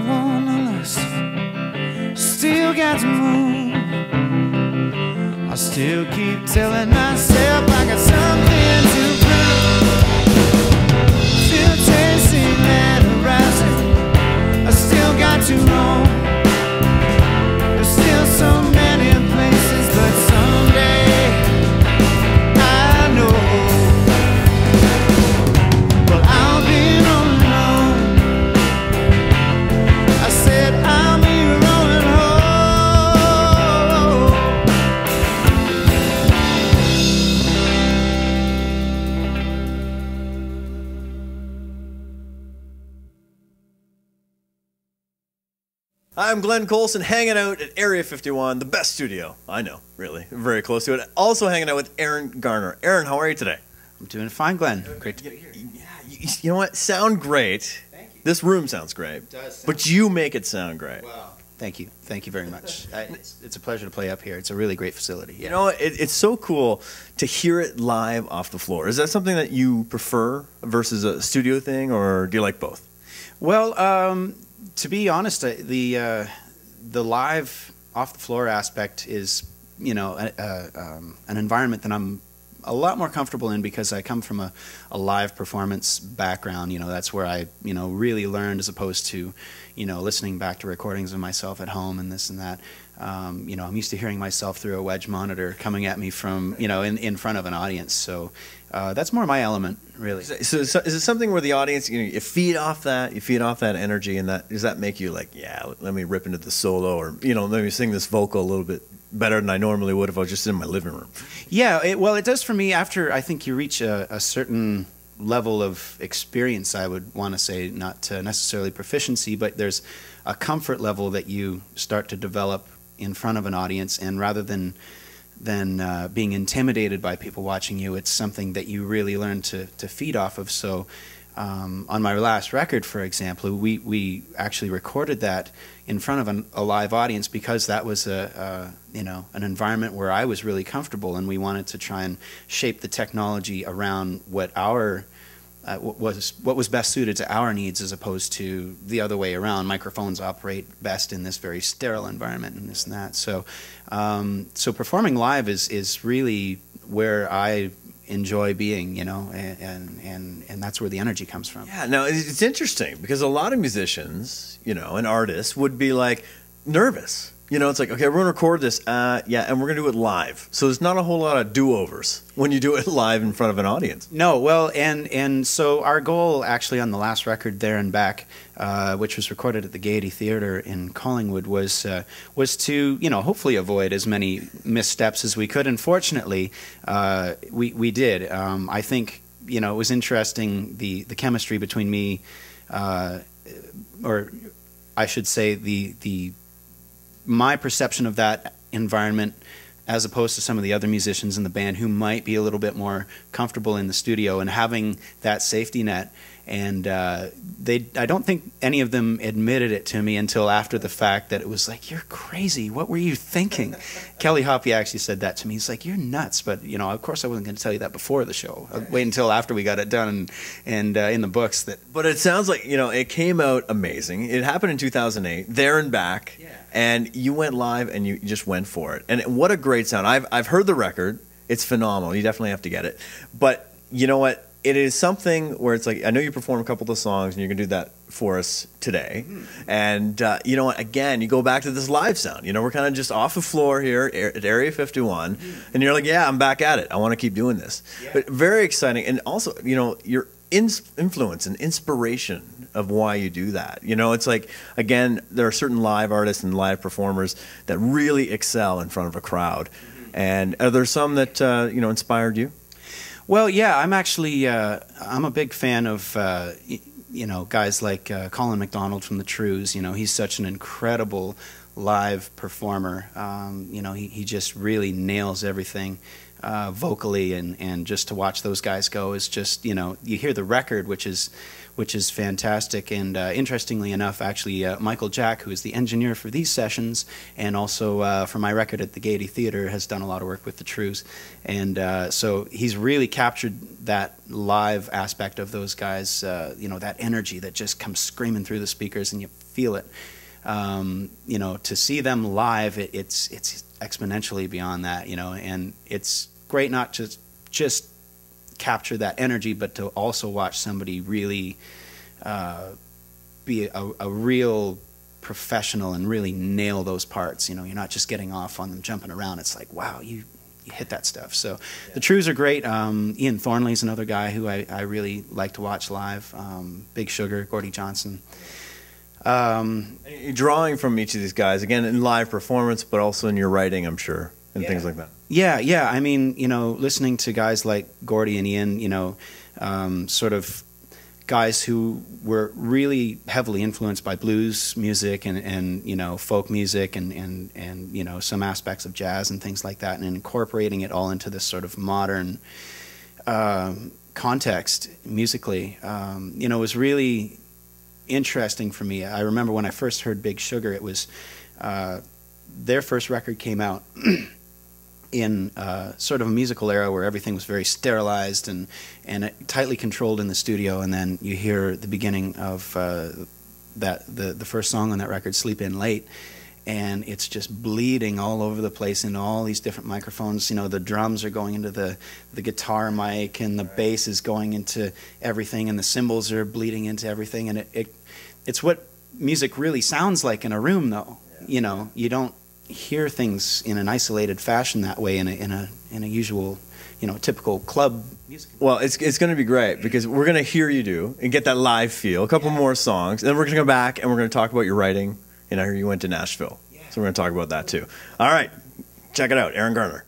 wanderlust. Still got to move. I still keep telling myself I got something to prove. Still chasing that horizon. I still got to roam. There's still so many places, but someday I know. Well, I'll be rolling home. I said I'll be rolling home. I'm Glenn Coulson, hanging out at Area 51, the best studio. I know, really. Very close to it. Also hanging out with Aaron Garner. Aaron, how are you today? I'm doing fine, Glenn. Great to be here. Yeah, you know what? Sound great. Thank you. This room sounds great. It does sound But you make it sound great. Wow. Thank you. Thank you very much. It's a pleasure to play up here. It's a really great facility. Yeah. You know, it's so cool to hear it live off the floor. Is that something that you prefer versus a studio thing, or do you like both? Well, to be honest, the live off the floor aspect is, you know, an environment that I'm a lot more comfortable in because I come from a live performance background. You know, that's where I, you know, really learned, as opposed to, you know, listening back to recordings of myself at home and this and that. You know, I'm used to hearing myself through a wedge monitor coming at me from, you know, in front of an audience. So that's more my element, really. So is it something where the audience, you know, you feed off that energy, and that does that make you like, yeah, let me rip into the solo, or, you know, let me sing this vocal a little bit better than I normally would if I was just in my living room? Yeah, well, it does for me after I think you reach a certain level of experience, I would want to say, not necessarily proficiency, but there's a comfort level that you start to develop in front of an audience, and rather than being intimidated by people watching you, it's something that you really learn to feed off of. So on my last record, for example, we actually recorded that in front of a live audience because that was you know, an environment where I was really comfortable, and we wanted to try and shape the technology around what our what was best suited to our needs, as opposed to the other way around. Microphones operate best in this very sterile environment and this and that. So so performing live is really where I enjoy being, you know, and that's where the energy comes from. Yeah, no, it's interesting because a lot of musicians, you know, and artists would be like nervous. You know, it's like, okay, we're going to record this, yeah, and we're going to do it live. So there's not a whole lot of do-overs when you do it live in front of an audience. No, well, and so our goal actually on the last record, There and Back, which was recorded at the Gaiety Theatre in Collingwood, was to, you know, hopefully avoid as many missteps as we could. And fortunately, we did. I think, you know, it was interesting, the chemistry between me, or I should say my perception of that environment, as opposed to some of the other musicians in the band who might be a little bit more comfortable in the studio and having that safety net. And I don't think any of them admitted it to me until after the fact, that it was like, you're crazy. What were you thinking? Kelly Hoppy actually said that to me. He's like, you're nuts. But, you know, of course I wasn't going to tell you that before the show. I'd wait until after we got it done and in the books. But it sounds like, you know, it came out amazing. It happened in 2008, There and Back. Yeah. And you went live and you just went for it. And what a great sound. I've heard the record. It's phenomenal. You definitely have to get it. But you know what? It is something where it's like, I know you perform a couple of the songs, and you're going to do that for us today. And you know what? Again, you go back to this live sound. You know, we're kind of just off the floor here at Area 51. And you're like, yeah, I'm back at it. I want to keep doing this. Yeah. But very exciting. And also, you know, your influence and inspiration of why you do that. You know, it's like, again, there are certain live artists and live performers that really excel in front of a crowd. And are there some that, you know, inspired you? Well, yeah, I'm actually, I'm a big fan of, you know, guys like Colin McDonald from the Trews. You know, he's such an incredible live performer. You know, he just really nails everything vocally, and just to watch those guys go is just, you know, you hear the record, which is fantastic. And interestingly enough, actually, Michael Jack, who is the engineer for these sessions and also for my record at the Gaiety Theatre, has done a lot of work with the Trews. And so he's really captured that live aspect of those guys, you know, that energy that just comes screaming through the speakers and you feel it. You know, to see them live, it's exponentially beyond that, you know, and it's great not to just capture that energy, but to also watch somebody really be a real professional and really nail those parts. You know, you're not just getting off on them jumping around. It's like, wow, you hit that stuff. So the Trews are great. Ian Thornley's another guy who I really like to watch live. Big Sugar, Gordie Johnson. You're drawing from each of these guys, again, in live performance, but also in your writing, I'm sure, and things like that. Yeah. I mean, you know, listening to guys like Gordie and Ian, you know, sort of guys who were really heavily influenced by blues music and you know, folk music and you know, some aspects of jazz and things like that, and incorporating it all into this sort of modern context musically, you know, was really interesting for me. I remember when I first heard Big Sugar, it was their first record came out in sort of a musical era where everything was very sterilized and tightly controlled in the studio, and then you hear the beginning of the first song on that record, Sleep In Late, and it's just bleeding all over the place into all these different microphones. You know, the drums are going into the guitar mic, and the bass is going into everything, and the cymbals are bleeding into everything, and it's what music really sounds like in a room, though. You know, you don't hear things in an isolated fashion that way in a usual, you know, typical club music. Well, it's going to be great because we're going to hear you do and get that live feel. A couple more songs, and then we're going to come back and we're going to talk about your writing. And I heard you went to Nashville, so we're going to talk about that too. All right, check it out, Aaron Garner.